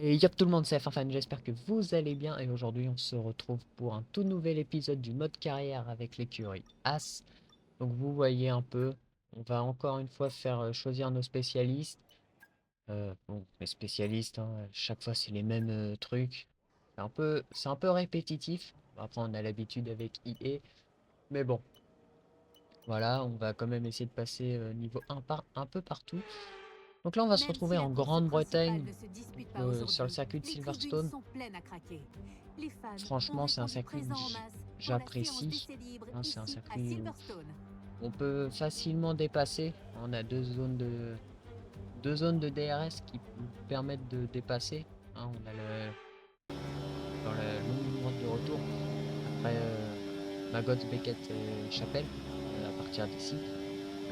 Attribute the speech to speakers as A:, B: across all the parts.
A: Et yop tout le monde, c'est Farfan, j'espère que vous allez bien et aujourd'hui on se retrouve pour un tout nouvel épisode du mode carrière avec l'écurie As. Donc vous voyez un peu, on va encore une fois faire choisir nos spécialistes. Bon, les spécialistes, hein, chaque fois c'est les mêmes trucs. C'est un peu répétitif. Après on a l'habitude avec IE, mais bon, voilà, on va quand même essayer de passer niveau un peu partout. Donc là on va se
B: Même si
A: retrouver
B: la
A: en
B: course principale
A: Grande-Bretagne,
B: ne se dispute
A: donc,
B: pas
A: sur le
B: aujourd'hui,
A: circuit de
B: les tribunes
A: Silverstone.
B: sont pleines à craquer. Les fans ont
A: Franchement, c'est un
B: répondu
A: circuit que
B: présent en masse pour la séance
A: j'apprécie,
B: d'essais libres
A: hein, c'est un
B: ici à
A: circuit où
B: Silverstone.
A: on peut facilement dépasser. On a deux zones de DRS qui nous permettent de dépasser, hein. On a dans la longue ligne droite de retour, après Maggots, Beckett et Chapelle, à partir d'ici.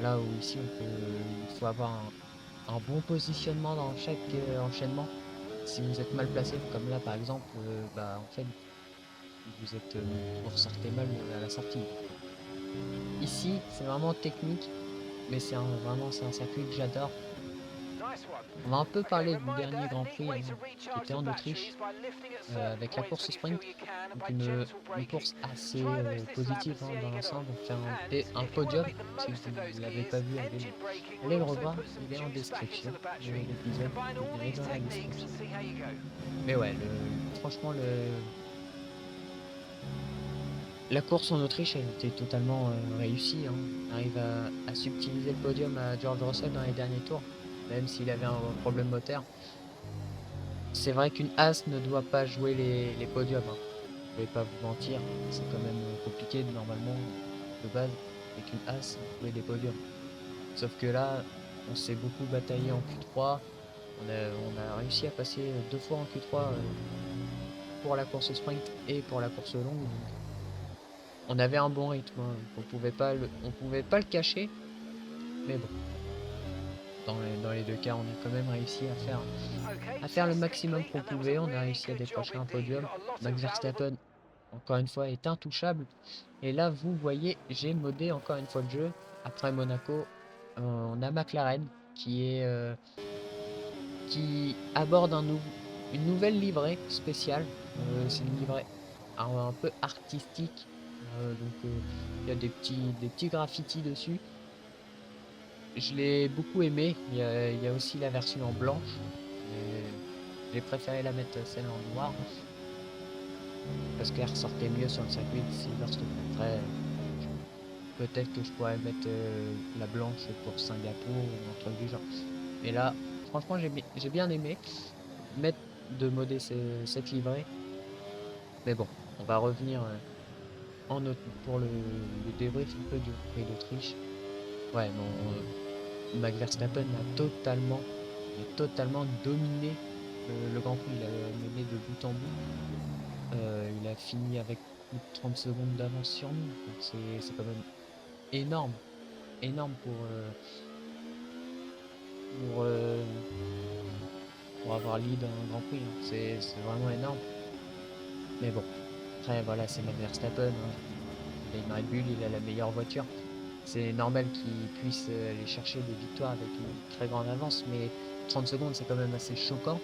A: Là où ici, il faut avoir un bon positionnement dans chaque enchaînement. Si vous êtes mal placé, comme là par exemple, bah, en fait, vous ressortez mal à la sortie. Ici, c'est vraiment technique, mais c'est un circuit que j'adore. On va un peu parler du dernier Grand Prix, hein, qui était en Autriche, avec la course sprint. Donc une course assez positive, hein, dans l'ensemble. On fait un podium. Si vous ne l'avez pas vu, allez le revoir. Il est en description. L'épisode, vous le verrez dans la description. Mais ouais, franchement, la course en Autriche, elle était totalement réussie, hein. On arrive à subtiliser le podium à George Russell dans les derniers tours, même s'il avait un problème moteur. C'est vrai qu'une As ne doit pas jouer les podiums, hein. Je vais pas vous mentir, c'est quand même compliqué normalement de base avec une As de jouer des podiums. Sauf que là, on s'est beaucoup bataillé en Q3. On a réussi à passer deux fois en Q3 pour la course sprint et pour la course longue. Donc on avait un bon rythme, hein. On pouvait pas le cacher, mais bon, dans les deux cas, on a quand même réussi à faire le maximum qu'on pouvait. On a réussi à décrocher un podium. Max Verstappen, encore une fois, est intouchable. Et là, vous voyez, j'ai modé encore une fois le jeu. Après Monaco, on a McLaren qui aborde une nouvelle livrée spéciale. C'est une livrée un peu artistique. Donc il y a des petits graffitis dessus. Je l'ai beaucoup aimé. Il y a aussi la version en blanche. J'ai préféré la mettre celle en noir parce qu'elle ressortait mieux sur le circuit de Silverstone. Après, peut-être que je pourrais mettre la blanche pour Singapour ou un truc du genre. Mais là, franchement, j'ai bien aimé mettre de modder cette livrée. Mais bon, on va revenir pour le débrief un peu du Prix d'Autriche. Ouais, non, Max Verstappen a totalement dominé le Grand Prix. Il a mené de bout en bout. Il a fini avec plus de 30 secondes d'avance sur nous. Donc c'est quand même énorme. Énorme pour, euh, pour avoir lead un Grand Prix, hein. C'est vraiment énorme. Mais bon, après voilà, c'est Max Verstappen, hein. Il a une Red Bull, il a la meilleure voiture. C'est normal qu'il puisse aller chercher des victoires avec une très grande avance, mais 30 secondes, c'est quand même assez choquant.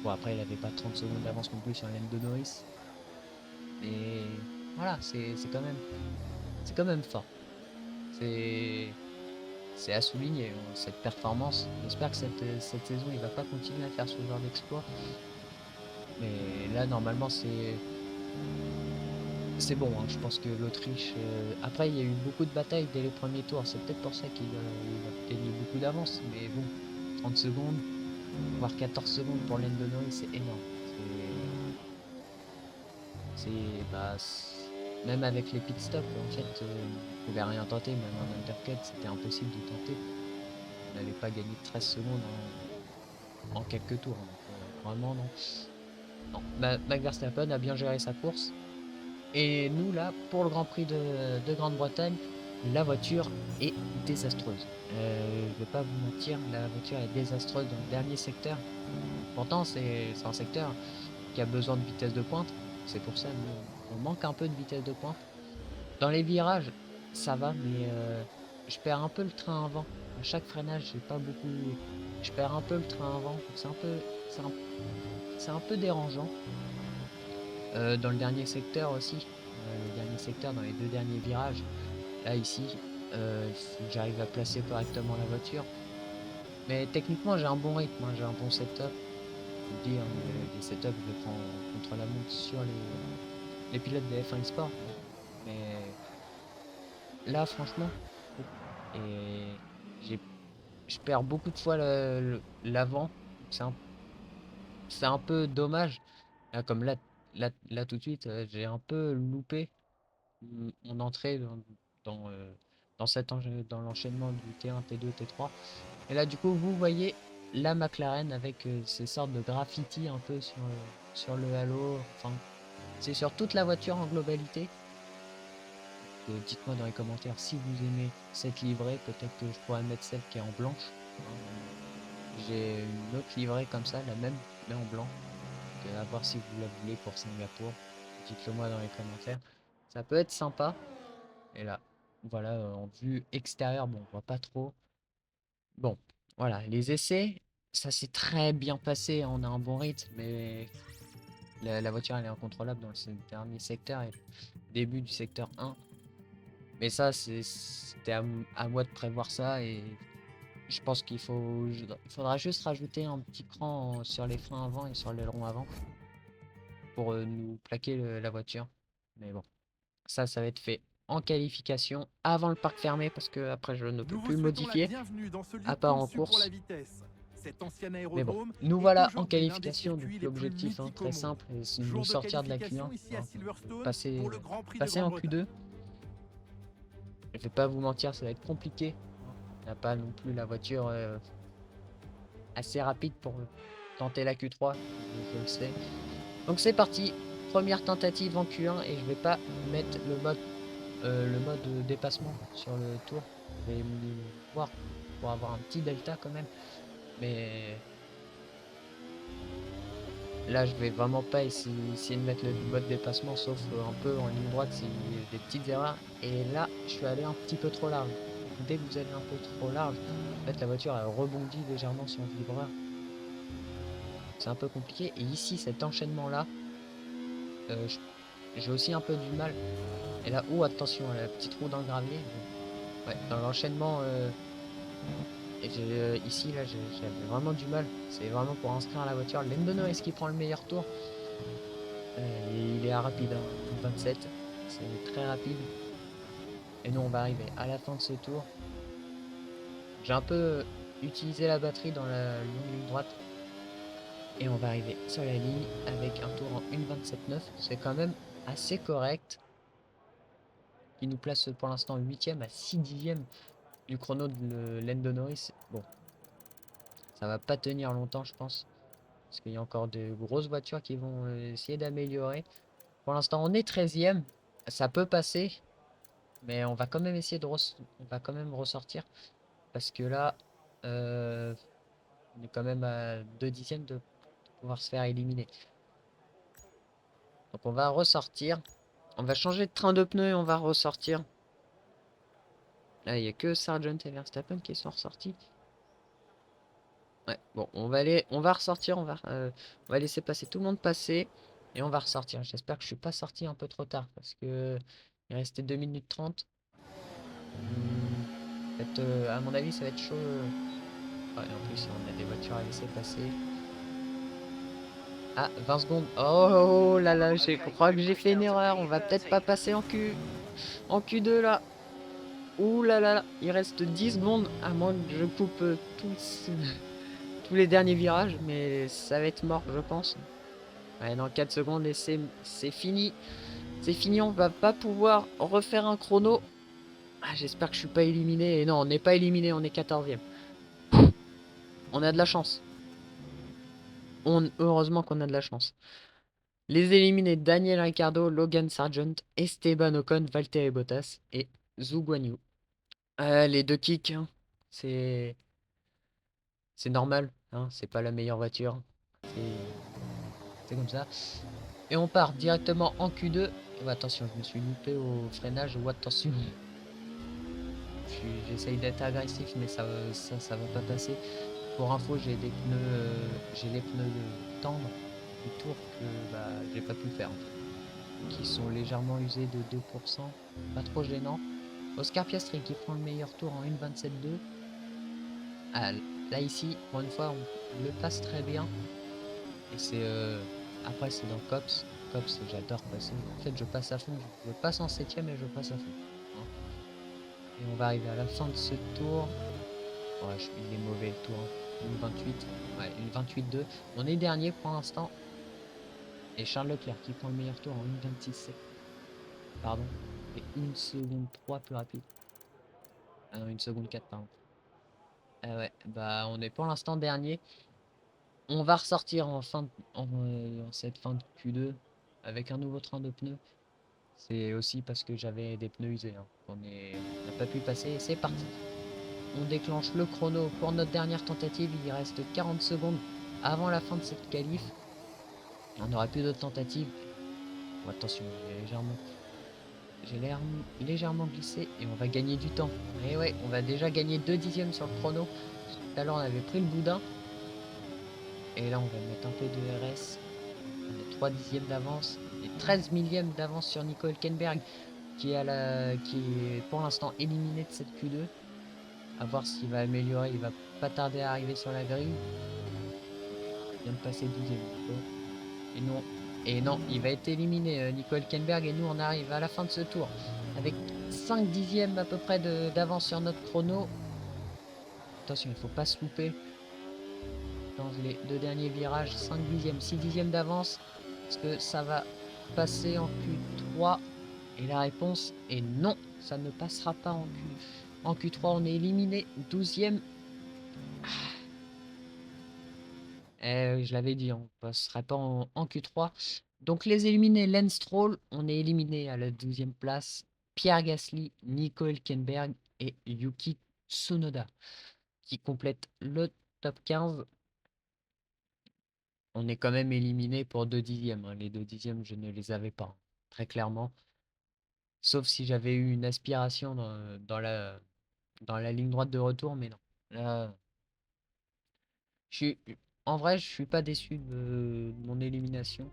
A: Bon, après, il avait pas 30 secondes d'avance non plus sur Lando Norris. Mais voilà, c'est quand même fort. C'est c'est à souligner, hein, cette performance. J'espère que cette saison, il va pas continuer à faire ce genre d'exploit. Mais là, normalement, c'est bon, hein. Je pense que l'Autriche. Après, il y a eu beaucoup de batailles dès les premiers tours. C'est peut-être pour ça qu'il va gagner beaucoup d'avance. Mais bon, 30 secondes, voire 14 secondes pour Lando Norris, c'est énorme. Bah, même avec les pit stops, en fait, on pouvait rien tenter. Même en undercut, c'était impossible de tenter. On n'allait pas gagner 13 secondes en quelques tours, hein. Donc, vraiment, non. Non, Max Verstappen a bien géré sa course. Et nous, là, pour le Grand Prix de Grande-Bretagne, la voiture est désastreuse. Je vais pas vous mentir, la voiture est désastreuse dans le dernier secteur. Pourtant, c'est un secteur qui a besoin de vitesse de pointe. C'est pour ça, nous, on manque un peu de vitesse de pointe. Dans les virages, ça va, mais je perds un peu le train avant. À chaque freinage, j'ai pas beaucoup. Je perds un peu le train avant. Donc c'est un peu. c'est un peu dérangeant. Dans le dernier secteur aussi, le dernier secteur dans les 2 derniers virages, là ici, il faut que j'arrive à placer correctement la voiture. Mais techniquement j'ai un bon rythme, hein, j'ai un bon setup. Je vous le dis, hein, les setups je les prends contre la montre sur les pilotes des F1 Sport. Mais là franchement, et j'ai je perds beaucoup de fois l'avant. C'est un, c'est un peu dommage. Là, comme là tout de suite, j'ai un peu loupé mon entrée dans, euh, dans l'enchaînement du T1, T2, T3. Et là, du coup, vous voyez la McLaren avec ces sortes de graffiti un peu sur le halo. Enfin, c'est sur toute la voiture en globalité. Dites-moi dans les commentaires si vous aimez cette livrée. Peut-être que je pourrais mettre celle qui est en blanche. J'ai une autre livrée comme ça, la même, mais en blanc. À voir si vous la voulez pour Singapour. Dites-le moi dans les commentaires. Ça peut être sympa. Et là, voilà, en vue extérieure, bon, on voit pas trop. Bon, voilà, les essais, ça s'est très bien passé. On a un bon rythme, mais la voiture, elle est incontrôlable dans le dernier secteur et le début du secteur 1. Mais ça, c'était à moi de prévoir ça et je pense il faudra juste rajouter un petit cran sur les freins avant et sur l'aileron avant pour nous plaquer la voiture. Mais bon, ça va être fait en qualification avant le parc fermé parce que après je ne peux
C: Nous vous
A: plus le
C: souhaitons la
A: modifier
C: bienvenue dans ce lieu
A: à part en
C: conçu pour la
A: course.
C: vitesse. Cet ancien
A: Mais bon,
C: aérodrome
A: nous
C: est
A: voilà en
C: aujourd'hui l'un des
A: qualification. Donc
C: circuits les plus
A: l'objectif,
C: mythiques
A: très
C: au monde.
A: simple, c'est de nous
C: Jour de
A: sortir de la Q1,
C: qualification ici à Silverstone
A: passer,
C: pour le Grand Prix de
A: passer en
C: Grande-Bretagne.
A: Q2. Je vais pas vous mentir, ça va être compliqué. Il n'y a pas non plus la voiture assez rapide pour tenter la Q3, je le sais. Donc c'est parti, première tentative en Q1 et je vais pas mettre le mode dépassement sur le tour. Je vais voir pour avoir un petit delta quand même. Mais là je vais vraiment pas essayer de mettre le mode dépassement sauf un peu en ligne droite s'il y a des petites erreurs. Et là je suis allé un petit peu trop large. Dès que vous allez un peu trop large, en fait la voiture elle rebondit légèrement sur le vibreur. C'est un peu compliqué. Et ici cet enchaînement là, j'ai aussi un peu du mal. Et là, oh attention, la petite roue dans le gravier. Ouais, dans l'enchaînement, ici, là, j'avais vraiment du mal. C'est vraiment pour inscrire la voiture. Lando Norris qui prend le meilleur tour. Et il est rapide, hein, 27. C'est très rapide. Et nous, on va arriver à la fin de ce tour. J'ai un peu utilisé la batterie dans la longue ligne droite. Et on va arriver sur la ligne avec un tour en 1,27,9. C'est quand même assez correct. Qui nous place pour l'instant 8ème à 6 dixièmes du chrono de Lando Norris. Bon, ça va pas tenir longtemps, je pense. Parce qu'il y a encore de grosses voitures qui vont essayer d'améliorer. Pour l'instant, on est 13ème. Ça peut passer. Mais on va quand même essayer on va quand même ressortir. Parce que là, on est quand même à 2 dixièmes de pouvoir se faire éliminer. Donc on va ressortir. On va changer de train de pneus et on va ressortir. Là, il n'y a que Sargent et Verstappen qui sont ressortis. Ouais, bon, on va ressortir, on va laisser passer tout le monde passer et on va ressortir. J'espère que je suis pas sorti un peu trop tard parce que il restait 2 minutes 30. À mon avis, ça va être chaud. Ouais, en plus, on a des voitures à laisser passer. Ah, 20 secondes. Oh là là, je crois que j'ai fait une erreur. On va peut-être pas passer en Q2 là. Ouh là là, il reste 10 secondes à moins que je coupe tous les derniers virages, mais ça va être mort, je pense. Ouais, dans 4 secondes et c'est fini. C'est fini, on va pas pouvoir refaire un chrono. Ah, j'espère que je suis pas éliminé. Et non, on n'est pas éliminé, on est 14ème. On a de la chance. Heureusement qu'on a de la chance. Les éliminés, Daniel Ricciardo, Logan Sargent, Esteban Ocon, Valtteri Bottas et Zhou Guanyu. Les deux kicks, hein, c'est normal, hein, c'est pas la meilleure voiture. C'est comme ça. Et on part directement en Q2. Oh, attention, je me suis loupé au freinage. Ou attention. J'essaye d'être agressif, mais ça va pas passer. Pour info, j'ai les pneus tendres. tours que bah, j'ai pas pu faire en fait. Qui sont légèrement usés de 2%, pas trop gênant. Oscar Piastri qui prend le meilleur tour en 1.27.2. Ah, là ici, pour une fois, on le passe très bien. Et c'est après c'est dans Cops. Cops, j'adore passer. En fait, je passe à fond. Je passe en 7ème et je passe à fond. Hein. Et on va arriver à la fin de ce tour. Ouais, il est mauvais le tour. Hein. Une 28. Ouais, une 28-2. On est dernier pour l'instant. Et Charles Leclerc qui prend le meilleur tour en 1.26. Pardon. Et 1 seconde 3 plus rapide. Ah non, 1 seconde 4, pardon. Ah ouais, bah on est pour l'instant dernier. On va ressortir en cette fin de Q2 avec un nouveau train de pneus. C'est aussi parce que j'avais des pneus usés. Hein. On n'a pas pu passer. C'est parti. On déclenche le chrono pour notre dernière tentative. Il reste 40 secondes avant la fin de cette qualif. On n'aura plus d'autres tentatives. Bon, attention, j'ai l'air légèrement glissé et on va gagner du temps. Et ouais, on va déjà gagner 2 dixièmes sur le chrono. Tout à l'heure, on avait pris le boudin. Et là, on va mettre un peu de RS. On a 3 dixièmes d'avance et 13 millièmes d'avance sur Nico Hülkenberg qui est pour l'instant éliminé de cette Q2. À voir s'il va améliorer. Il va pas tarder à arriver sur la grille. Il vient de passer 12e. Et non, il va être éliminé, Nico Hülkenberg. Et nous, on arrive à la fin de ce tour avec 5 dixièmes à peu près d'avance sur notre chrono. Attention, il faut pas se louper. Dans les 2 derniers virages, 5 dixièmes, 6 dixièmes d'avance. Est-ce que ça va passer en Q3? Et la réponse est non, ça ne passera pas en Q3. On est éliminé 12e. Je l'avais dit, on ne passerait pas en Q3. Donc les éliminés, Lance Stroll, on est éliminé à la 12e place. Pierre Gasly, Nico Hülkenberg et Yuki Tsunoda qui complètent le top 15. On est quand même éliminé pour 2 dixièmes. Hein. Les 2 dixièmes, je ne les avais pas, très clairement. Sauf si j'avais eu une aspiration dans la ligne droite de retour, mais non. Là, en vrai, je suis pas déçu de mon élimination.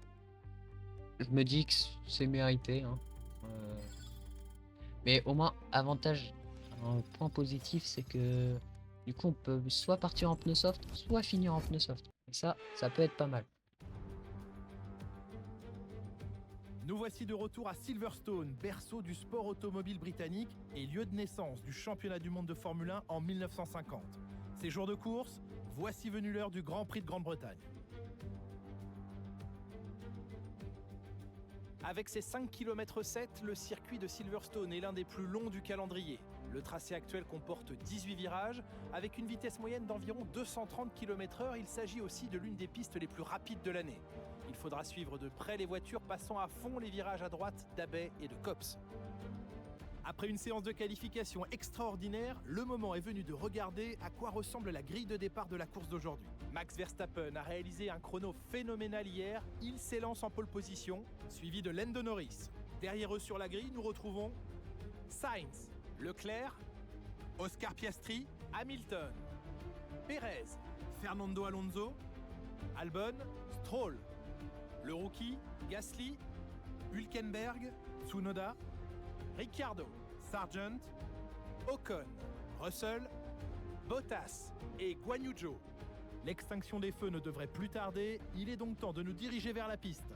A: Je me dis que c'est mérité. Hein. Mais au moins, avantage, un point positif, c'est que du coup, on peut soit partir en pneu soft, soit finir en pneu soft. Et ça peut être pas mal.
C: Nous voici de retour à Silverstone, berceau du sport automobile britannique et lieu de naissance du championnat du monde de Formule 1 en 1950. Ces jours de course, voici venue l'heure du Grand Prix de Grande-Bretagne. Avec ses 5 km 7, le circuit de Silverstone est l'un des plus longs du calendrier. Le tracé actuel comporte 18 virages. Avec une vitesse moyenne d'environ 230 km/h, il s'agit aussi de l'une des pistes les plus rapides de l'année. Il faudra suivre de près les voitures passant à fond les virages à droite d'Abbey et de Copse. Après une séance de qualification extraordinaire, le moment est venu de regarder à quoi ressemble la grille de départ de la course d'aujourd'hui. Max Verstappen a réalisé un chrono phénoménal hier. Il s'élance en pole position, suivi de Lando Norris. Derrière eux sur la grille, nous retrouvons Sainz, Leclerc, Oscar Piastri, Hamilton, Perez, Fernando Alonso, Albon, Stroll. Le rookie, Gasly, Hülkenberg, Tsunoda, Ricciardo, Sargent, Ocon, Russell, Bottas et Guan Yu Zhou. L'extinction des feux ne devrait plus tarder, il est donc temps de nous diriger vers la piste.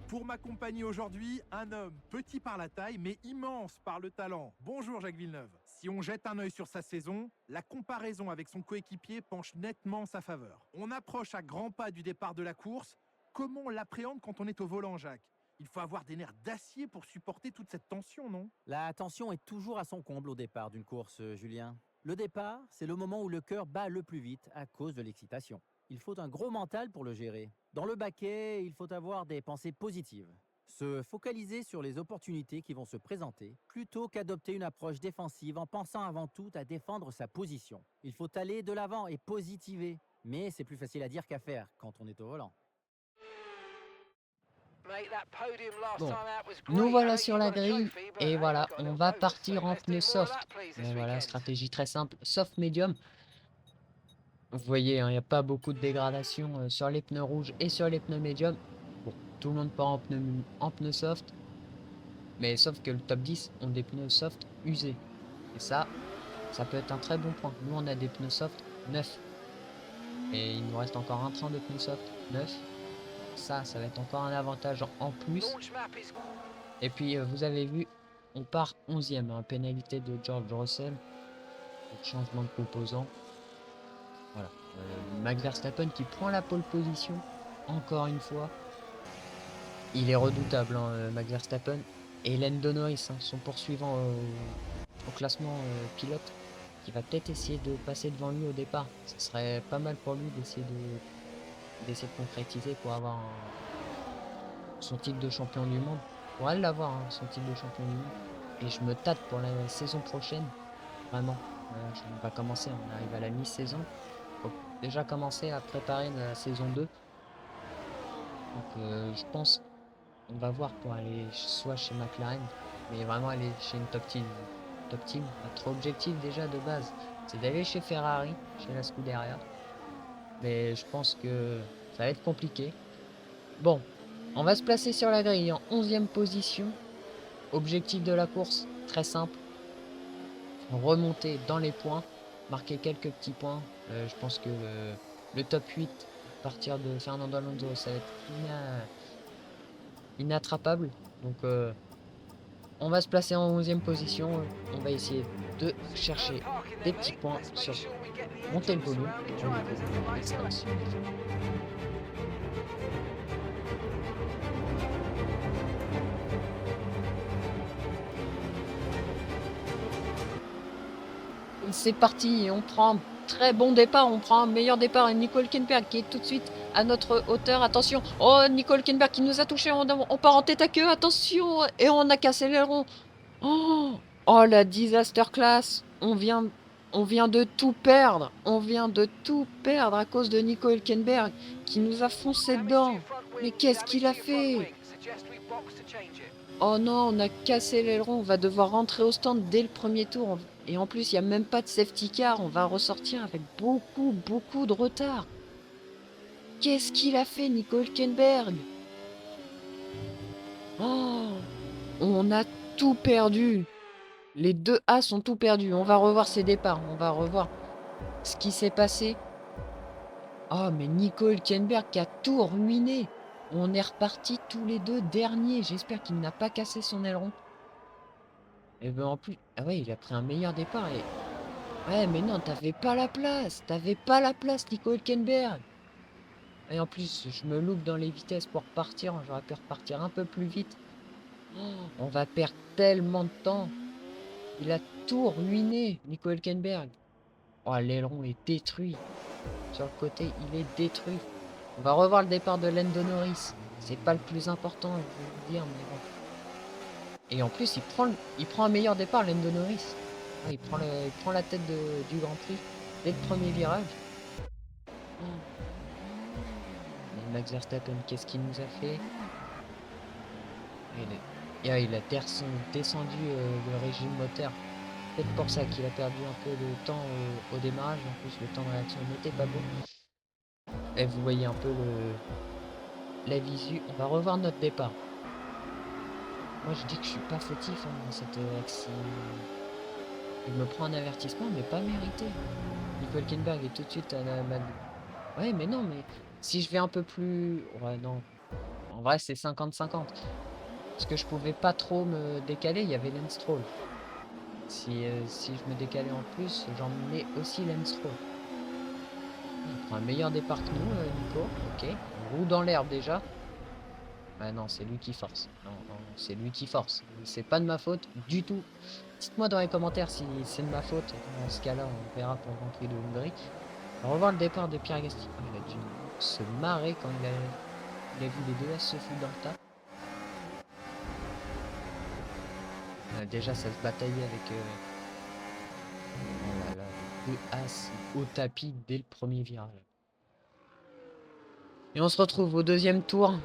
C: Pour m'accompagner aujourd'hui, un homme petit par la taille mais immense par le talent. Bonjour Jacques Villeneuve. Si on jette un œil sur sa saison, la comparaison avec son coéquipier penche nettement en sa faveur. On approche à grands pas du départ de la course. Comment on l'appréhende quand on est au volant, Jacques? Il faut avoir des nerfs d'acier pour supporter toute cette tension, non?
D: La tension est toujours à son comble au départ d'une course, Julien. Le départ, c'est le moment où le cœur bat le plus vite à cause de l'excitation. Il faut un gros mental pour le gérer. Dans le baquet, il faut avoir des pensées positives. Se focaliser sur les opportunités qui vont se présenter, plutôt qu'adopter une approche défensive en pensant avant tout à défendre sa position. Il faut aller de l'avant et positiver. Mais c'est plus facile à dire qu'à faire quand on est au volant.
A: Bon, nous voilà sur la grille et voilà, on va partir en pneu soft. Et voilà, stratégie très simple, soft medium. Vous voyez, il n'y a pas beaucoup de dégradation sur les pneus rouges et sur les pneus médiums. Bon, tout le monde part en pneus soft. Mais sauf que le top 10 ont des pneus soft usés. Et ça peut être un très bon point. Nous, on a des pneus soft neufs. Et il nous reste encore un train de pneus soft neufs. Ça va être encore un avantage en plus. Et puis, vous avez vu, on part 11e. Hein, pénalité de George Russell. Donc, changement de composant. Voilà. Max Verstappen qui prend la pole position. Encore une fois. Il est redoutable, hein, Max Verstappen. Et Lando Norris, hein, son poursuivant au classement pilote, qui va peut-être essayer de passer devant lui au départ. Ce serait pas mal pour lui d'essayer de concrétiser pour avoir son titre de champion du monde. On pourra l'avoir, hein, son titre de champion du monde. Et je me tâte pour la saison prochaine. Vraiment. On va commencer, on arrive à la mi-saison. Faut déjà commencer à préparer la saison 2. Donc je pense on va voir pour aller soit chez McLaren, mais vraiment aller chez une top team. Top team, notre objectif déjà de base, c'est d'aller chez Ferrari, chez la Scuderia. Mais je pense que ça va être compliqué. Bon, on va se placer sur la grille en 11e position. Objectif de la course, très simple. Remonter dans les points, marquer quelques petits points. Je pense que le top 8, à partir de Fernando Alonso, ça va être inattrapable. Donc on va se placer en 11e position. On va essayer de chercher des petits points sur monter le volume. C'est parti, on prend un très bon départ, on prend un meilleur départ et Nico Hülkenberg qui est tout de suite à notre hauteur, attention, oh Nico Hülkenberg qui nous a touché, on part en tête à queue, attention, et on a cassé l'aileron, oh la disaster class, on vient de tout perdre, à cause de Nico Hülkenberg qui nous a foncé dedans, mais qu'est-ce qu'il a fait? Oh non, on a cassé l'aileron, on va devoir rentrer au stand dès le premier tour. Et en plus, il n'y a même pas de safety car, on va ressortir avec beaucoup de retard. Qu'est-ce qu'il a fait, Nico Hülkenberg? Oh, on a tout perdu. Les deux A sont tout perdus. On va revoir ses départs, on va revoir ce qui s'est passé. Oh, mais Nico Hülkenberg qui a tout ruiné. On est repartis tous les deux derniers. J'espère qu'il n'a pas cassé son aileron. Et ben en plus... Ah ouais, il a pris un meilleur départ et... Ouais, mais non, t'avais pas la place. Nico Hülkenberg. Et en plus, je me loupe dans les vitesses pour repartir. J'aurais pu repartir un peu plus vite. Oh, on va perdre tellement de temps. Il a tout ruiné, Nico Hülkenberg. Oh, l'aileron est détruit. Sur le côté, il est détruit. On va revoir le départ de Lando Norris. C'est pas le plus important, je vais vous dire, mais bon. Et en plus, il prend un meilleur départ, Lando Norris. Ouais, il prend la tête du Grand Prix dès le premier virage. Oh. Max Verstappen, qu'est-ce qu'il nous a fait? Il a descendu le régime moteur. Peut-être pour ça qu'il a perdu un peu de temps au démarrage. En plus, le temps de réaction n'était pas bon. Et vous voyez un peu la visu. On va revoir notre départ. Moi, je dis que je suis pas fautif dans cette accident. Il me prend un avertissement, mais pas mérité. Nico Hülkenberg est tout de suite à la... Ouais, mais non, mais si je vais un peu plus... Ouais, non. En vrai, c'est 50-50. Parce que je pouvais pas trop me décaler, il y avait Lance Stroll. Si je me décalais en plus, j'emmenais aussi Lance Stroll. Il prend un meilleur départ que nous, Nico. Ok. On roule dans l'herbe déjà. Ah non, c'est lui qui force. Non, c'est lui qui force. C'est pas de ma faute du tout. Dites-moi dans les commentaires si c'est de ma faute. Dans ce cas-là, on verra pour le Grand Prix de Hongrie. On va revoir le départ de Pierre Gasly. Oh, il a dû se marrer quand il a vu les deux As se foutre dans le tas. Déjà, ça se bataillait avec oh là là, les deux As au tapis dès le premier virage. Et on se retrouve au deuxième tour.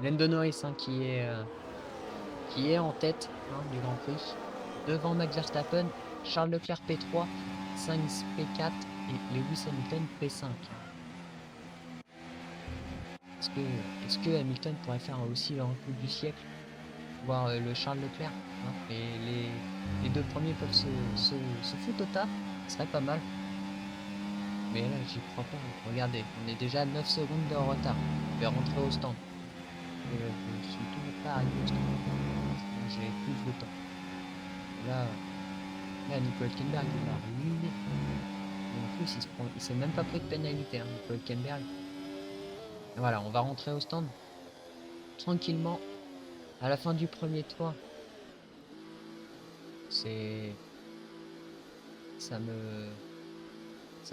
A: Lando Norris hein, qui est en tête hein, du Grand Prix. Devant Max Verstappen, Charles Leclerc P3 Sainz P4 et Lewis Hamilton P5. Est-ce que Hamilton pourrait faire aussi le coup du siècle, voire le Charles Leclerc, hein, et les deux premiers peuvent se foutre au taf, ce serait pas mal. Mais là, j'y crois pas. Regardez, on est déjà à 9 secondes de retard. Je vais rentrer au stand. Je suis toujours pas arrivé au stand. J'ai plus de temps. Là, Nico Hülkenberg, il va ruiner. Et en plus, il s'est même pas pris de pénalité, hein, Nico Hülkenberg. Et voilà, on va rentrer au stand. Tranquillement. À la fin du premier tour. Ça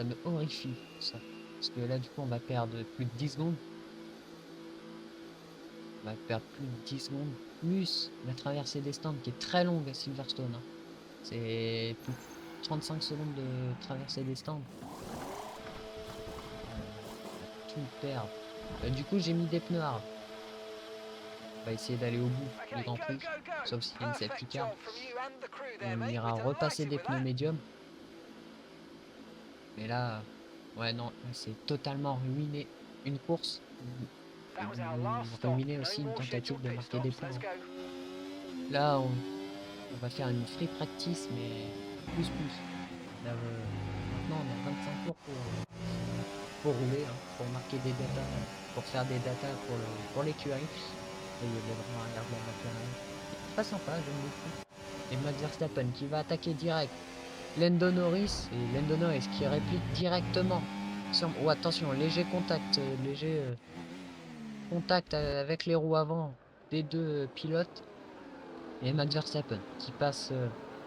A: me horrifie, ça. Parce que là, du coup, on va perdre plus de 10 secondes. On va perdre plus de 10 secondes. Plus la traversée des stands qui est très longue à Silverstone. Hein. C'est plus de 35 secondes de traversée des stands. Tout perdre. Du coup, j'ai mis des pneus hard. On va essayer d'aller au bout du Grand Prix. Sauf s'il y a une safety car. On ira repasser des pneus médiums. Mais là, ouais, non, c'est totalement ruiné une course. Ruiné aussi une tentative de marquer des points. Là, on va faire une free practice, mais plus. Là, maintenant, on a 25 tours pour rouler, hein, pour marquer des datas, pour faire des datas pour l'écurie. Et il y a des vraiment arrière de la McLaren. C'est pas sympa, j'aime beaucoup. Et Max Verstappen qui va attaquer direct. Lando Norris, et Lando Norris qui réplique directement. Oh, attention, léger contact, contact avec les roues avant des deux pilotes. Et Max Verstappen qui passe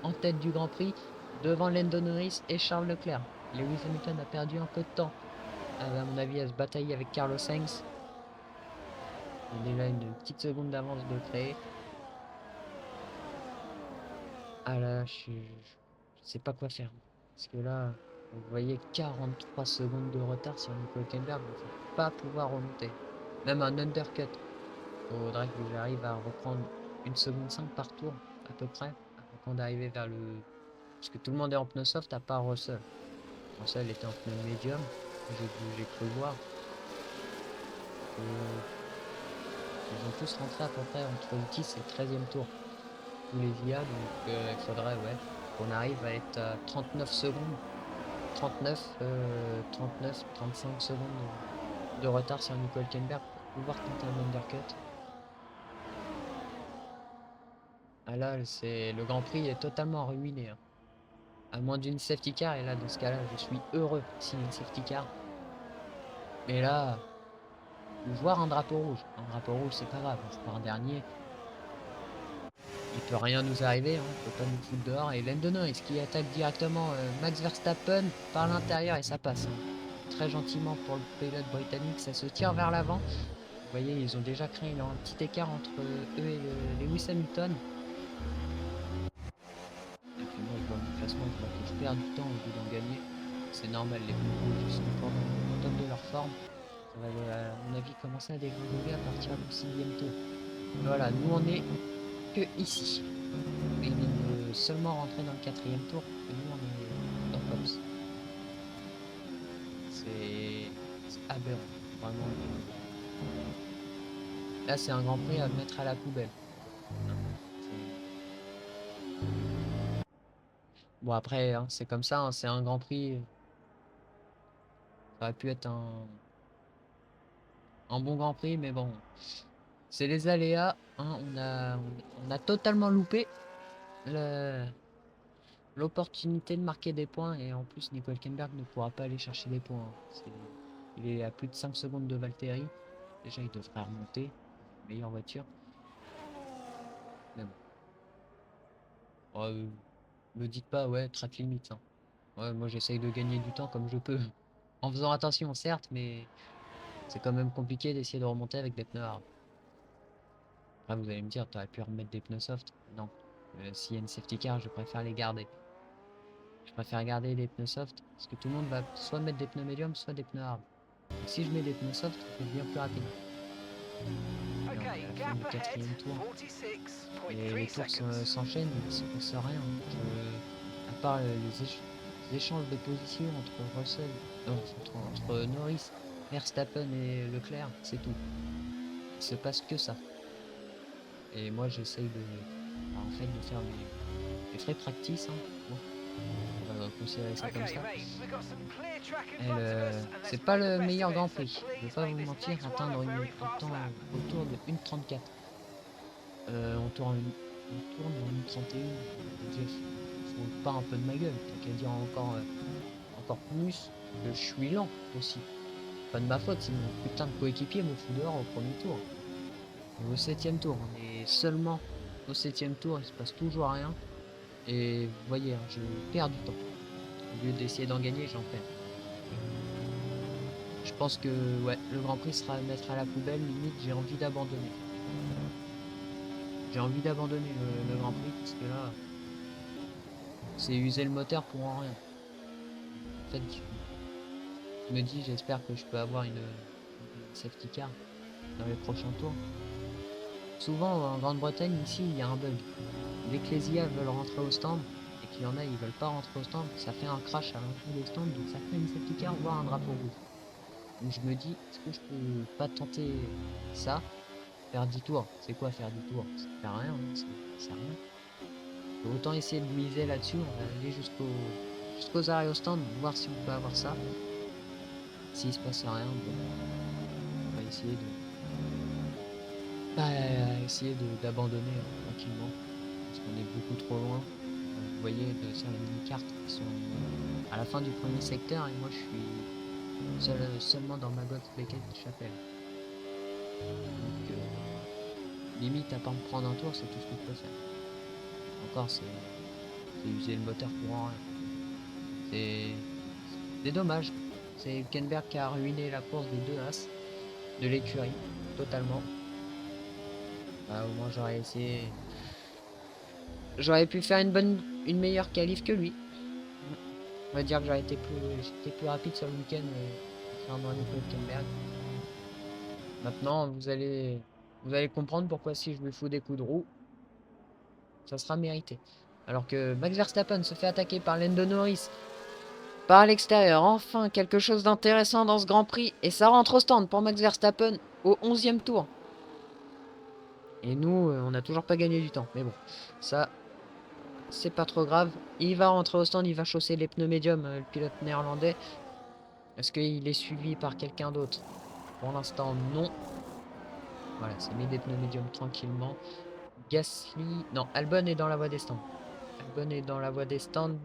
A: en tête du Grand Prix devant Lando Norris et Charles Leclerc. Lewis Hamilton a perdu un peu de temps, à mon avis, à se batailler avec Carlos Sainz. Il est là une petite seconde d'avance de créer. Ah là, je sais pas quoi faire. Parce que là, vous voyez 43 secondes de retard sur Nico Hülkenberg, il ne faut pas pouvoir remonter. Même un undercut. Il faudrait que j'arrive à reprendre 1 seconde 5 par tour, à peu près, avant d'arriver vers le... Parce que tout le monde est en pneu soft à part Russell. Russell était en pneu médium, j'ai cru voir. Ils vont tous rentrer à peu près entre le 10 et le 13e tour. Tous les IA, donc il faudrait, ouais, qu'on arrive à être à 39 secondes. 35 secondes de retard sur Nico Hülkenberg pour pouvoir tenter un undercut. Ah là, le Grand Prix est totalement ruiné. Hein. À moins d'une safety car, et là, dans ce cas-là, je suis heureux s'il y a une safety car. Mais là, voir un drapeau rouge. Un drapeau rouge, c'est pas grave, on part dernier. Il peut rien nous arriver, hein. On peut pas nous foutre dehors. Et Lando Norris qui attaque directement Max Verstappen par l'intérieur et ça passe. Hein. Très gentiment pour le pilote britannique, ça se tire vers l'avant. Vous voyez, ils ont déjà créé un petit écart entre eux et Lewis Hamilton. Et puis moi, je vois mon classement, je vois que je perds du temps au lieu d'en gagner. C'est normal, les pneus rouges sont pas au top de leur forme. Ça va, à mon avis, commencer à dégringoler à partir du 6e tour. Voilà, nous on est que ici. Et il vient de seulement rentrer dans le 4e tour. Et nous on est dans Pops. C'est aberrant, vraiment. Là c'est un Grand Prix à mettre à la poubelle. Bon après, hein, c'est comme ça, hein, c'est un Grand Prix. Ça aurait pu être un bon Grand Prix, mais bon. C'est les aléas. Hein, on a totalement loupé l'opportunité de marquer des points. Et en plus, Nico Hülkenberg ne pourra pas aller chercher des points. Il est à plus de 5 secondes de Valtteri. Déjà, il devrait remonter. Meilleure voiture. Mais bon. Oh, me dites pas, ouais, track limite. Hein. Ouais, moi, j'essaye de gagner du temps comme je peux. En faisant attention, certes, mais c'est quand même compliqué d'essayer de remonter avec des pneus hard. Après, vous allez me dire, tu aurais pu remettre des pneus soft. Non. S'il y a une safety car, je préfère les garder. Je préfère garder des pneus soft parce que tout le monde va soit mettre des pneus médiums, soit des pneus hard. Donc, si je mets des pneus soft, je vais bien plus rapide. Et on est à la fin du 4e tour. Et les tours s'enchaînent, il ne se passe rien. À part échanges de position entre Russell, non, entre Norris, Verstappen et Leclerc, c'est tout. Il se passe que ça. Et moi j'essaye en fait de faire des free practice, hein. Bon, on va considérer ça comme ça. C'est pas le meilleur Grand Prix, je vais pas vous mentir, atteindre un temps autour de 1,34. On tourne en 1,31. Jeff, faut pas un peu de ma gueule, t'as qu'à dire encore plus que je suis lent aussi. Pas de ma faute si mon putain de coéquipier me fout dehors au premier tour. Et au 7ème tour, on est seulement au 7ème tour, il se passe toujours rien. Et vous voyez, hein, je perds du temps. Au lieu d'essayer d'en gagner, j'en perds. Je pense que ouais, le Grand Prix sera à mettre à la poubelle, limite j'ai envie d'abandonner. J'ai envie d'abandonner le Grand Prix parce que là, c'est user le moteur pour en rien. En fait, je me dis, j'espère que je peux avoir une safety car dans les prochains tours. Souvent en Grande-Bretagne, ici, il y a un bug. Dès que les IA veulent rentrer au stand et qu'il y en a, ils veulent pas rentrer au stand, ça fait un crash à l'entrée des stands, donc ça fait une safety car, voire un drapeau rouge. Donc je me dis, est-ce que je peux pas tenter ça? Faire 10 tours, c'est quoi faire 10 tours? Ça fait rien, hein, ça sert à rien. Autant essayer de miser là-dessus, on va aller jusqu'aux arrêts au stand, voir si on peut avoir ça. S'il se passe rien, bon, on va essayer d'abandonner tranquillement, parce qu'on est beaucoup trop loin. Vous voyez sur les mini-cartes qui sont à la fin du premier secteur, et moi je suis seulement dans ma Beckett Chapelle. Donc limite à pas me prendre un tour, c'est tout ce que je peux faire. Encore c'est user le moteur pour en rien. C'est dommage. C'est Hülkenberg qui a ruiné la course des deux As de l'écurie totalement. Bah, au moins j'aurais pu faire une meilleure qualif que lui. On va dire que j'étais plus rapide sur le week-end concernant Nico Hülkenberg. Maintenant vous allez comprendre pourquoi si je lui fous des coups de roue, ça sera mérité. Alors que Max Verstappen se fait attaquer par Lando Norris par l'extérieur. Enfin, quelque chose d'intéressant dans ce Grand Prix. Et ça rentre au stand pour Max Verstappen au 11e tour. Et nous, on n'a toujours pas gagné du temps. Mais bon, ça, c'est pas trop grave. Il va rentrer au stand, il va chausser les pneus médiums, le pilote néerlandais. Est-ce qu'il est suivi par quelqu'un d'autre? Pour l'instant, non. Voilà, c'est mis des pneus médiums tranquillement. Gasly... Non, Albon est dans la voie des stands. Albon est dans la voie des stands.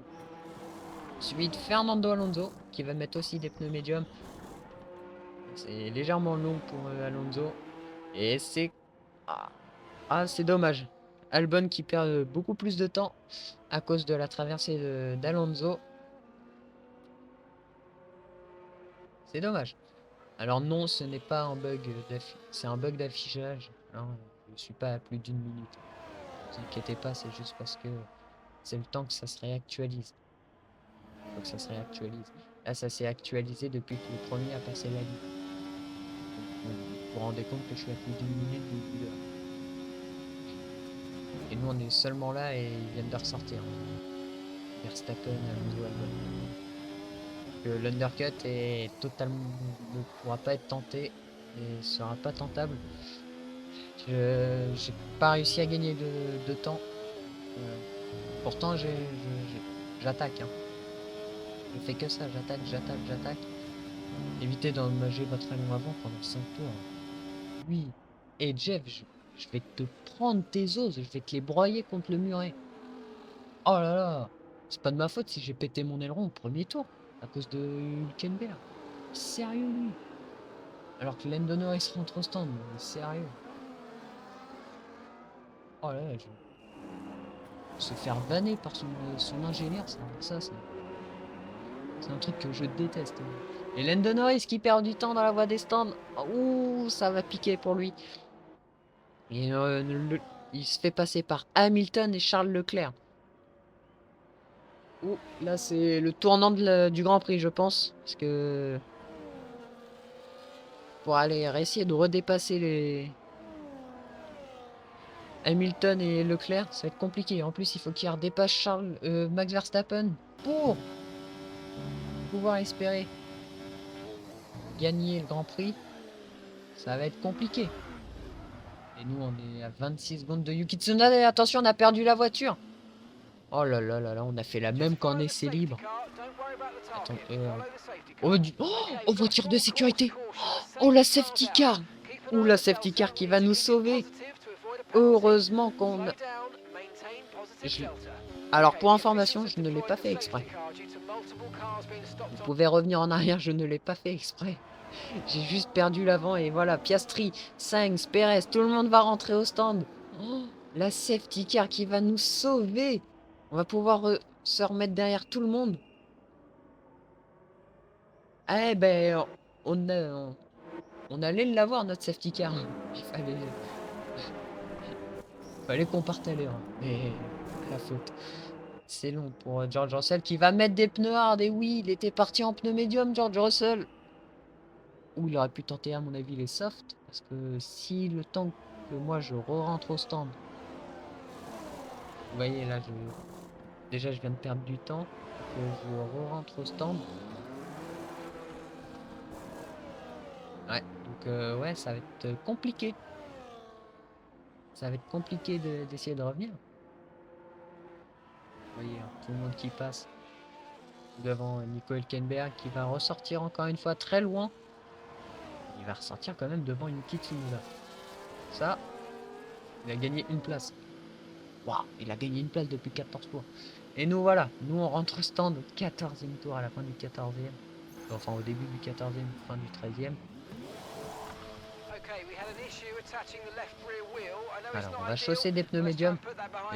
A: Suivi de Fernando Alonso, qui va mettre aussi des pneus médiums. C'est légèrement long pour Alonso. Et c'est... c'est dommage. Albon qui perd beaucoup plus de temps à cause de la traversée d'Alonso. C'est dommage. Alors non, ce n'est pas un bug c'est un bug d'affichage. Je ne suis pas à plus d'une minute. Ne vous inquiétez pas, c'est juste parce que c'est le temps que ça se réactualise. Faut que ça se réactualise. Là, ça s'est actualisé depuis que le premier a passé la ligne. Vous vous rendez compte que je suis à plus d'une minute du d'heure. Et nous, on est seulement là et ils viennent de ressortir. Verstappen, Alonso, Albon. L'undercut est totalement ne pourra pas être tenté et sera pas tentable. J'ai pas réussi à gagner de temps. Pourtant, j'attaque. Hein. Je fais que ça, j'attaque. Évitez d'endommager votre allon avant pendant 5 tours. Oui. Et Jeff, je vais te prendre tes os, je vais te les broyer contre le muret. Oh là là. C'est pas de ma faute si j'ai pété mon aileron au premier tour. À cause de Hülkenberg. Sérieux, lui. Alors que Lando Norris rentre au stand. Mais sérieux. Oh là là, se faire vanner par son ingénieur, ça c'est un truc que je déteste. Et Lando Norris qui perd du temps dans la voie des stands. Ouh, ça va piquer pour lui. Et il se fait passer par Hamilton et Charles Leclerc. Ouh, là c'est le tournant du Grand Prix, je pense. Parce que... pour aller essayer de redépasser les... Hamilton et Leclerc, ça va être compliqué. En plus, il faut qu'il redépasse Max Verstappen pour pouvoir espérer gagner le Grand Prix, ça va être compliqué. Et nous, on est à 26 secondes de Yuki Tsunoda. Et attention, on a perdu la voiture. Oh là là là là, on a fait la même qu'en essai libre. Attends, oh, voiture de sécurité. Oh, la safety car. Oh, la safety car qui va nous sauver. Heureusement qu'on a... Alors, pour information, je ne l'ai pas fait exprès. Vous pouvez revenir en arrière, je ne l'ai pas fait exprès. J'ai juste perdu l'avant et voilà, Piastri, Sainz, Perez, tout le monde va rentrer au stand. Oh, la safety car qui va nous sauver. On va pouvoir se remettre derrière tout le monde. Eh ben, on allait l'avoir, notre safety car. Il fallait qu'on parte à l'heure. Mais la faute. C'est long pour George Russell qui va mettre des pneus hard. Et oui, il était parti en pneu médium, George Russell. Ou il aurait pu tenter, à mon avis, les softs. Parce que si le temps que moi je re-rentre au stand. Vous voyez, là, déjà, je viens de perdre du temps. Que je re-rentre au stand. Ouais, donc ouais, ça va être compliqué. Ça va être compliqué d'essayer de revenir. Vous voyez, hein, tout le monde qui passe devant Nico Hülkenberg qui va ressortir encore une fois très loin. Il va ressortir quand même devant Yuki Tsunoda. Ça, il a gagné une place. Waouh, il a gagné une place depuis 14 tours. Et nous voilà, nous on rentre au stand au 14e tour, à la fin du 14e. Enfin au début du 14e, fin du 13e. Alors on va chausser des pneus médiums.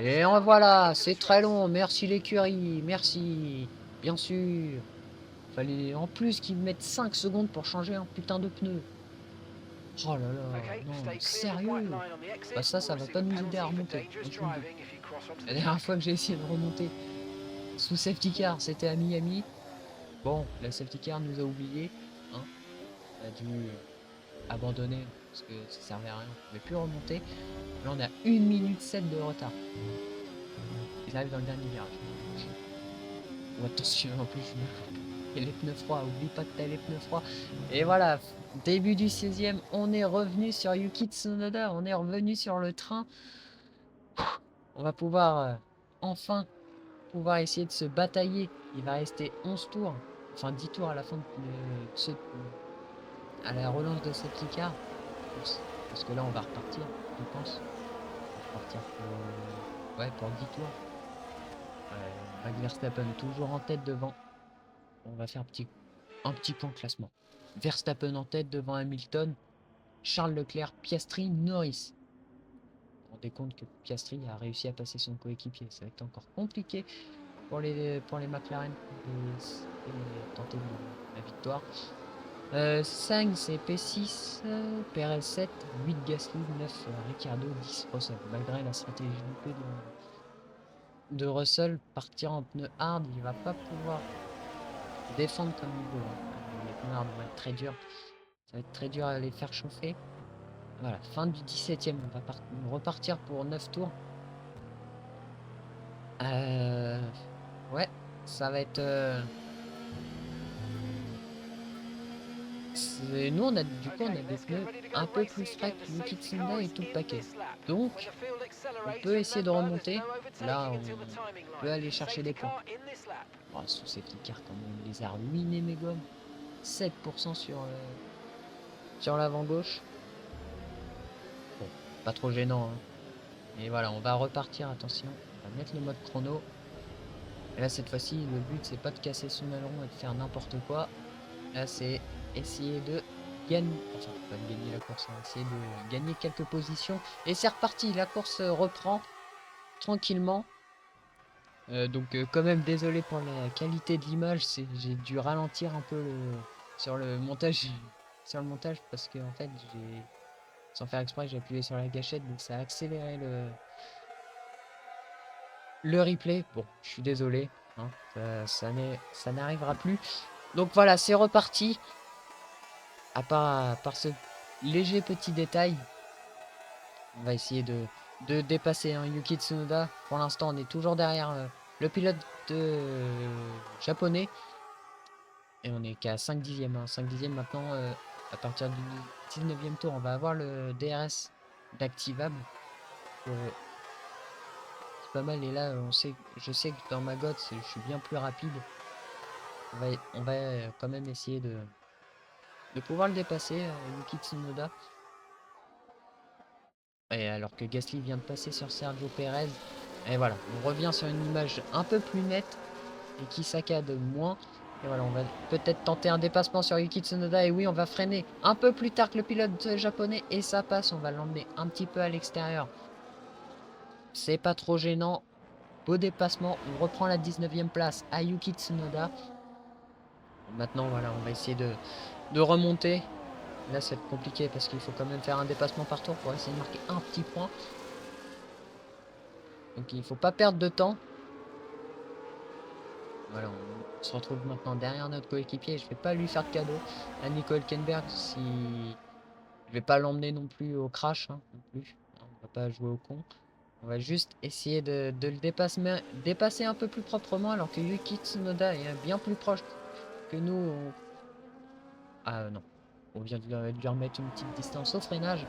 A: Et en voilà, c'est très long. Merci l'écurie, merci. Bien sûr. Fallait en plus qu'ils mettent 5 secondes pour changer un putain de pneu. Oh là là, non, sérieux. Bah ça va pas nous aider à remonter. La dernière fois que j'ai essayé de remonter sous safety car, c'était à Miami. Bon, la safety car nous a oubliés. Hein. On a dû abandonner parce que ça servait à rien. On pouvait plus remonter. Là, on a 1 minute 7 de retard. Ils arrivent dans le dernier virage. Oh, attention, en plus, il y a les pneus froids. Oublie pas que t'as les pneus froids. Et voilà, début du 16e, on est revenu sur Yuki Tsunoda. On est revenu sur le train. On va pouvoir enfin pouvoir essayer de se batailler. Il va rester 11 tours. Enfin, 10 tours à la fin à la relance de cette car. Parce que là, on va repartir, je pense. On va repartir pour, ouais, pour 10 tours. Max Verstappen toujours en tête devant. On va faire un petit point de classement. Verstappen en tête devant Hamilton. Charles Leclerc, Piastri, Norris. Vous vous rendez compte que Piastri a réussi à passer son coéquipier. Ça va être encore compliqué pour les McLaren de tenter la victoire. 5 c'est P6, Perez 7, 8 Gasly, 9 Ricciardo, 10 Russell. Malgré la stratégie de Russell, partir en pneu hard, il va pas pouvoir défendre comme il veut. Les pneus hard vont être très durs. Ça va être très dur à les faire chauffer. Voilà, fin du 17e, on va repartir pour 9 tours. Ouais, ça va être... Nous, on a du coup, on a des pneus un peu plus frais que Yuki Tsunoda et tout le paquet. Donc, on peut essayer de remonter. Là, on peut aller chercher des points. Oh, sous ces petits car, comme on les a ruinés, mes gommes. 7% sur l'avant gauche. Bon, pas trop gênant. Hein. Et voilà, on va repartir, attention. On va mettre le mode chrono. Et là, cette fois-ci, le but, c'est pas de casser son aileron et de faire n'importe quoi. Là, c'est essayer de gagner, enfin pas de gagner la course, hein, essayer de gagner quelques positions. Et c'est reparti, la course reprend tranquillement. Donc quand même désolé pour la qualité de l'image, j'ai dû ralentir un peu sur le montage parce que en fait sans faire exprès j'ai appuyé sur la gâchette donc ça a accéléré le replay. Bon, je suis désolé, hein, ça n'arrivera plus. Donc voilà, c'est reparti. À part ce léger petit détail, on va essayer de dépasser Yuki Tsunoda. Pour l'instant, on est toujours derrière le pilote japonais. Et on est qu'à 5 dixièmes. Hein. 5 dixièmes maintenant, à partir du 19e tour, on va avoir le DRS d'activable. C'est pas mal. Et là, je sais que dans ma gotte, je suis bien plus rapide. On va quand même essayer de pouvoir le dépasser, Yuki Tsunoda. Et alors que Gasly vient de passer sur Sergio Perez. Et voilà, on revient sur une image un peu plus nette et qui saccade moins. Et voilà, on va peut-être tenter un dépassement sur Yuki Tsunoda. Et oui, on va freiner un peu plus tard que le pilote japonais. Et ça passe, on va l'emmener un petit peu à l'extérieur. C'est pas trop gênant. Beau dépassement, on reprend la 19e place à Yuki Tsunoda. Maintenant, voilà, on va essayer de remonter. Là, c'est compliqué parce qu'il faut quand même faire un dépassement par tour pour essayer de marquer un petit point. Donc, il faut pas perdre de temps. Voilà, on se retrouve maintenant derrière notre coéquipier. Je vais pas lui faire de cadeau à Nico Hülkenberg si je vais pas l'emmener non plus au crash. Hein, non plus. On va pas jouer au con. On va juste essayer de le dépasser un peu plus proprement alors que Yuki Tsunoda est bien plus proche que nous. Ah non, on vient de lui remettre une petite distance au freinage.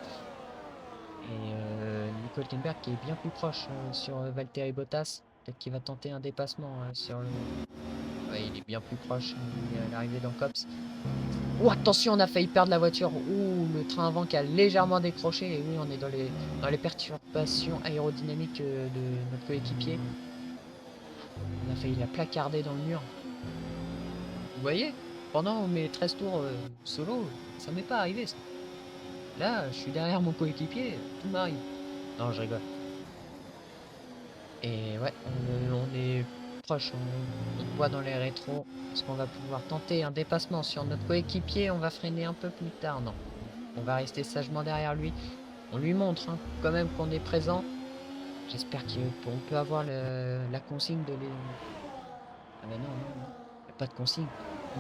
A: Et Nico Hülkenberg qui est bien plus proche sur Valtteri Bottas. Peut-être qu'il va tenter un dépassement sur le... Ouais, il est bien plus proche à l'arrivée dans Cops. Oh, attention, on a failli perdre la voiture. Ouh, le train avant qui a légèrement décroché. Et oui, on est dans les perturbations aérodynamiques de notre coéquipier. On a failli la placarder dans le mur. Vous voyez, pendant mes 13 tours solo, ça m'est pas arrivé ça. Là, je suis derrière mon coéquipier, tout m'arrive. Non, je rigole. Et ouais, on est proche, on voit dans les rétros. Est-ce qu'on va pouvoir tenter un dépassement sur notre coéquipier? On va freiner un peu plus tard. Non, on va rester sagement derrière lui. On lui montre hein, quand même qu'on est présent. J'espère qu'on peut avoir la consigne de les... Ah mais non, non, non. Il n'y a pas de consigne.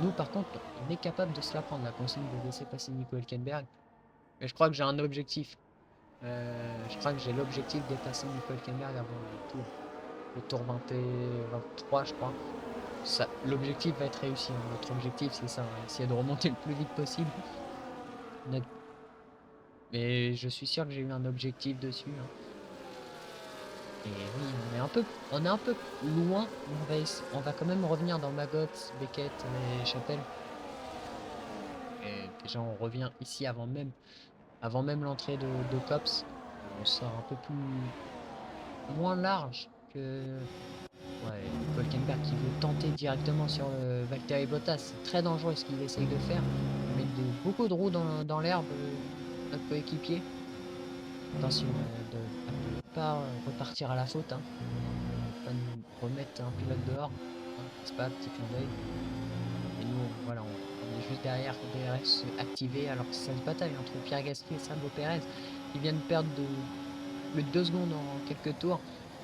A: Nous, par contre, on est capable de se la prendre, la consigne de laisser passer Nico Hülkenberg. Mais je crois que j'ai un objectif. Je crois que j'ai l'objectif de dépasser Nico Hülkenberg avant le tour 23, je crois. L'objectif va être réussi. Hein. Notre objectif, c'est ça. Essayer de remonter le plus vite possible. Mais je suis sûr que j'ai eu un objectif dessus. Hein. Et oui, on est un peu loin. On va quand même revenir dans Maggot, Beckett et Chapelle. Et déjà, on revient ici avant même l'entrée de Cops. On sort un peu moins large que ouais, Hülkenberg qui veut tenter directement sur Valtteri Bottas. C'est très dangereux ce qu'il essaye de faire. Il met beaucoup de roues dans l'herbe, notre coéquipier. Attention de ne pas repartir à la faute. Hein. Pas nous remettre un pilote dehors. Hein. C'est pas un petit clin d'œil. Et nous, voilà, on est juste derrière DRS activé alors que ça se bataille entre Pierre Gasly et Sergio Perez. Ils viennent perdre plus de 2 secondes en quelques tours.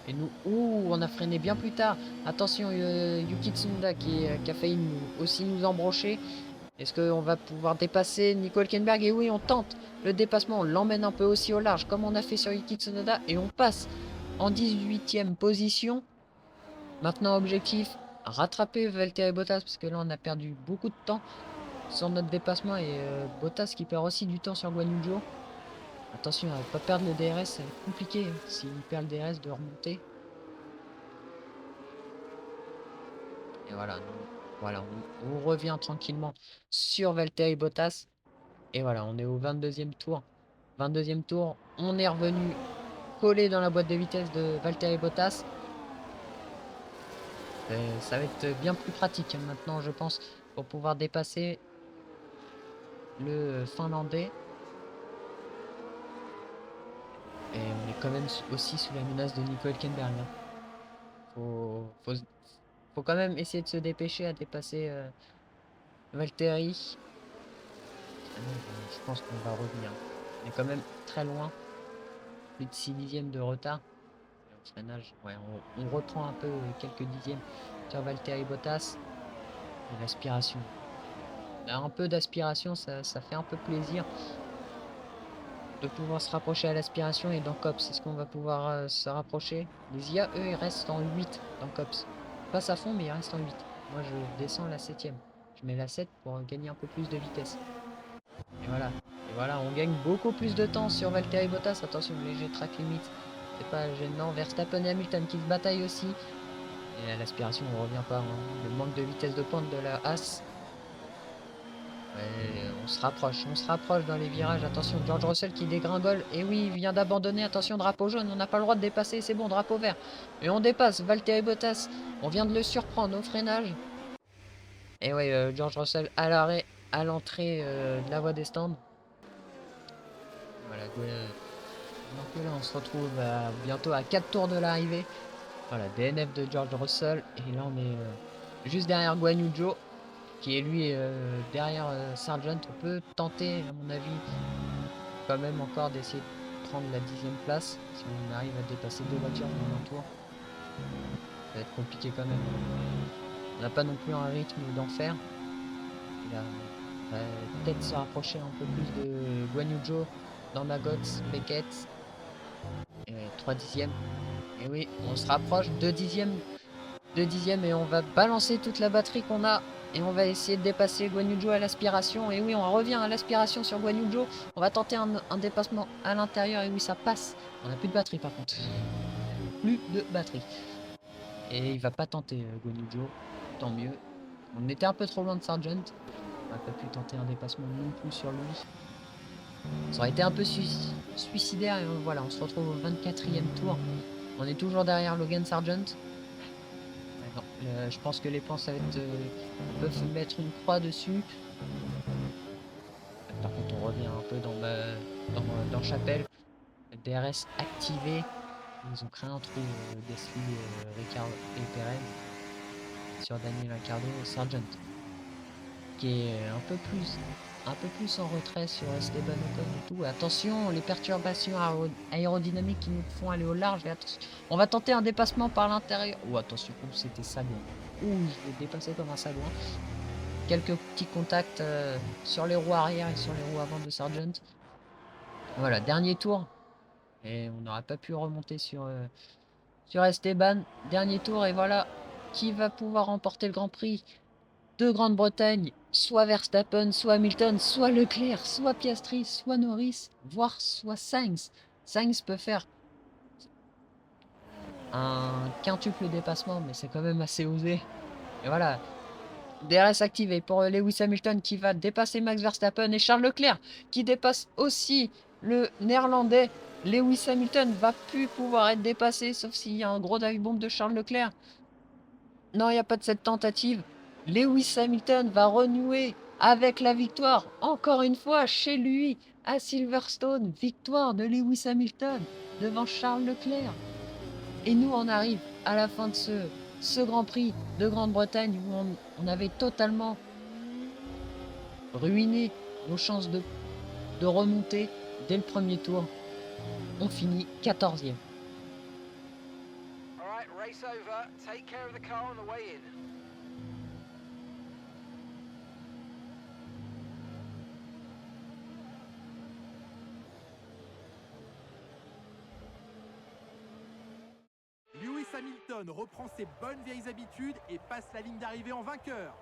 A: Et nous, on a freiné bien plus tard. Attention, Yuki Tsunoda qui a failli aussi nous embrocher. Est-ce qu'on va pouvoir dépasser Nico Hülkenberg? Et oui, on tente le dépassement. On l'emmène un peu aussi au large, comme on a fait sur Yuki Tsunoda. Et on passe en 18e position. Maintenant, objectif, rattraper Valtteri Bottas. Parce que là, on a perdu beaucoup de temps sur notre dépassement. Et Bottas qui perd aussi du temps sur Guan Yu Zhou. Attention à ne pas perdre le DRS, ça va être compliqué hein, s'il perd le DRS de remonter. Et voilà, on revient tranquillement sur Valtteri Bottas. Et voilà, on est au 22e tour. 22e tour, on est revenu collé dans la boîte de vitesse de Valtteri Bottas. Ça va être bien plus pratique hein, maintenant, je pense, pour pouvoir dépasser le Finlandais. Et on est quand même aussi sous la menace de Nico Hülkenberg. Hein. Faut quand même essayer de se dépêcher à dépasser Valtteri. Je pense qu'on va revenir. On est quand même très loin. Plus de 6 dixièmes de retard. Et au freinage, ouais, on reprend un peu quelques dixièmes sur Valtteri Bottas. Et l'aspiration. Un peu d'aspiration, ça fait un peu plaisir. De pouvoir se rapprocher à l'aspiration et dans Cops, est-ce qu'on va pouvoir se rapprocher? Les IA, eux, ils restent en 8 dans Cops. Passe à fond, mais ils restent en 8. Moi, je descends la 7ème. je mets la 7 pour gagner un peu plus de vitesse. Et voilà, on gagne beaucoup plus de temps sur Valtteri Bottas. Attention, léger track limit, c'est pas gênant. Verstappen et Hamilton qui se bataillent aussi. Et à l'aspiration, on revient pas, hein. Le manque de vitesse de pointe de la Haas. Ouais, on se rapproche dans les virages. Attention, George Russell qui dégringole. Et oui, il vient d'abandonner. Attention, drapeau jaune, on n'a pas le droit de dépasser. C'est bon, drapeau vert. Et on dépasse Valtteri Bottas. On vient de le surprendre au freinage. Et oui, George Russell à l'arrêt, à l'entrée de la voie des stands. Voilà, donc là, on se retrouve bientôt à 4 tours de l'arrivée. Voilà, DNF de George Russell. Et là, on est juste derrière Guan Yu Zhou, qui est lui derrière Sargent. On peut tenter, à mon avis, quand même encore d'essayer de prendre la 10e place. Si on arrive à dépasser 2 voitures dans un tour, ça va être compliqué quand même. On n'a pas non plus un rythme d'enfer. Il va peut-être se rapprocher un peu plus de Guan Yu Zhou dans Maggots, Beckett. Et 3 dixièmes. Et oui, on se rapproche, 2 dixièmes. 2 dixièmes et on va balancer toute la batterie qu'on a. Et on va essayer de dépasser Guan Yu Zhou à l'aspiration. Et oui, on revient à l'aspiration sur Guan Yu Zhou. On va tenter un dépassement à l'intérieur. Et oui, ça passe. On n'a plus de batterie par contre. Plus de batterie. Et il va pas tenter Guan Yu Zhou. Tant mieux. On était un peu trop loin de Sargent. On n'a pas pu tenter un dépassement non plus sur lui. Ça aurait été un peu suicidaire. Et voilà, on se retrouve au 24e tour. On est toujours derrière Logan Sargent. Non, je pense que les points, ça va être... on peut mettre une croix dessus. Par contre, on revient un peu dans Chapelle. DRS activé. Ils ont créé un trou, Gasly, Ricciardo et Perez. Sur Daniel Ricciardo et Sargent. Qui est un peu plus en retrait sur Esteban Ocon et tout. Attention, les perturbations aérodynamiques qui nous font aller au large. Et on va tenter un dépassement par l'intérieur. Oh, attention, c'était sagouin. Je l'ai dépassé comme un sagouin. Quelques petits contacts sur les roues arrière et sur les roues avant de Sargent. Voilà, dernier tour. Et on n'aurait pas pu remonter sur Esteban. Dernier tour, et voilà. Qui va pouvoir remporter le Grand Prix de Grande-Bretagne? Soit Verstappen, soit Hamilton, soit Leclerc, soit Piastri, soit Norris, voire soit Sainz. Sainz peut faire un quintuple dépassement, mais c'est quand même assez osé. Et voilà, DRS activé pour Lewis Hamilton qui va dépasser Max Verstappen et Charles Leclerc qui dépasse aussi le néerlandais. Lewis Hamilton va plus pouvoir être dépassé, sauf s'il y a un gros dive-bomb de Charles Leclerc. Non, il n'y a pas de cette tentative. Lewis Hamilton va renouer avec la victoire, encore une fois, chez lui, à Silverstone. Victoire de Lewis Hamilton devant Charles Leclerc. Et nous, on arrive à la fin de ce Grand Prix de Grande-Bretagne où on avait totalement ruiné nos chances de remonter dès le premier tour. On finit 14e.
C: Race over. Take care of the car on the way in. Lewis Hamilton reprend ses bonnes vieilles habitudes et passe la ligne d'arrivée en vainqueur.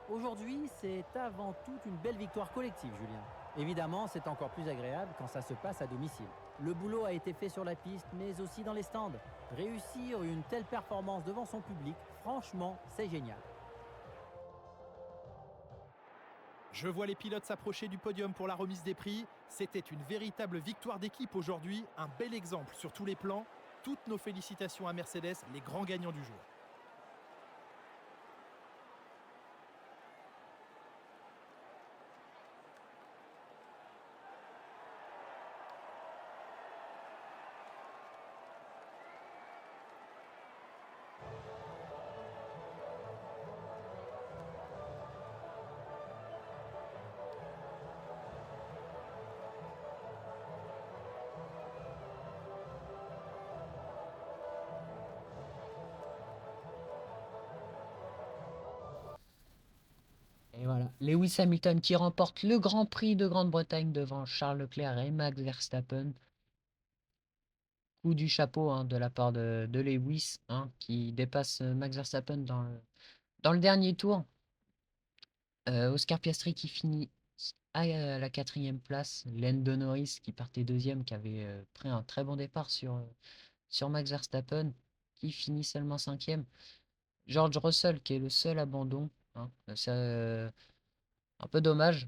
D: Aujourd'hui, c'est avant tout une belle victoire collective, Julien. Évidemment, c'est encore plus agréable quand ça se passe à domicile. Le boulot a été fait sur la piste, mais aussi dans les stands. Réussir une telle performance devant son public, franchement, c'est génial.
C: Je vois les pilotes s'approcher du podium pour la remise des prix. C'était une véritable victoire d'équipe aujourd'hui, un bel exemple sur tous les plans. Toutes nos félicitations à Mercedes, les grands gagnants du jour.
A: Et voilà, Lewis Hamilton qui remporte le Grand Prix de Grande-Bretagne devant Charles Leclerc et Max Verstappen. Coup du chapeau, hein, de la part de Lewis, hein, qui dépasse Max Verstappen dans le dernier tour. Oscar Piastri qui finit à la quatrième place. Lando Norris qui partait deuxième, qui avait pris un très bon départ sur Max Verstappen, qui finit seulement cinquième. George Russell qui est le seul abandon, hein. Ça, un peu dommage.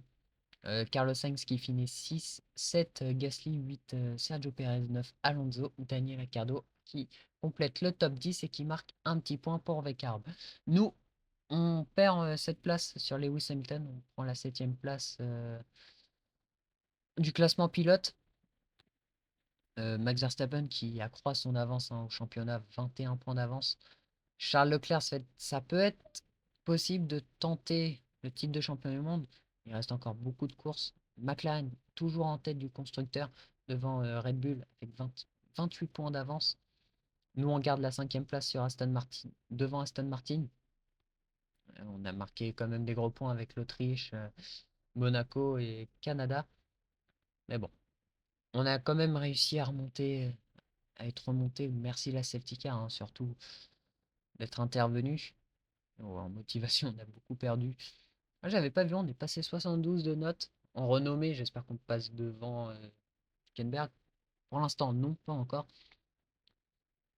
A: Carlos Sainz qui finit 6, 7 Gasly, 8 Sergio Perez, 9 Alonso, Daniel Ricciardo qui complète le top 10 et qui marque un petit point pour Vecarb. Nous, on perd cette place sur Lewis Hamilton, on prend la septième place du classement pilote. Max Verstappen qui accroît son avance, hein, au championnat, 21 points d'avance. Charles Leclerc, ça peut être possible de tenter le titre de champion du monde. Il reste encore beaucoup de courses. McLaren, toujours en tête du constructeur, devant Red Bull, avec 28 points d'avance. Nous, on garde la cinquième place sur Aston Martin, devant Aston Martin. On a marqué quand même des gros points avec l'Autriche, Monaco et Canada. Mais bon, on a quand même réussi à remonter, à être remonté. Merci la safety car, hein, surtout d'être intervenu. En motivation, on a beaucoup perdu. Moi, j'avais pas vu, on est passé 72 de notes en renommée. J'espère qu'on passe devant Hülkenberg. Pour l'instant, non, pas encore.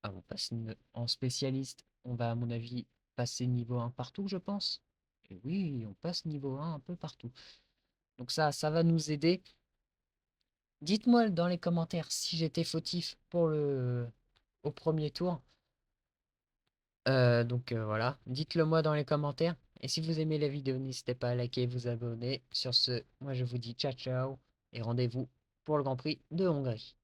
A: Ah, on passe en spécialiste. On va, à mon avis, passer niveau 1 partout, je pense. Et oui, on passe niveau 1 un peu partout. Donc ça va nous aider. Dites-moi dans les commentaires si j'étais fautif au premier tour. Voilà, dites-le moi dans les commentaires. Et si vous aimez la vidéo, n'hésitez pas à liker et vous abonner. Sur ce, moi je vous dis ciao ciao et rendez-vous pour le Grand Prix de Hongrie.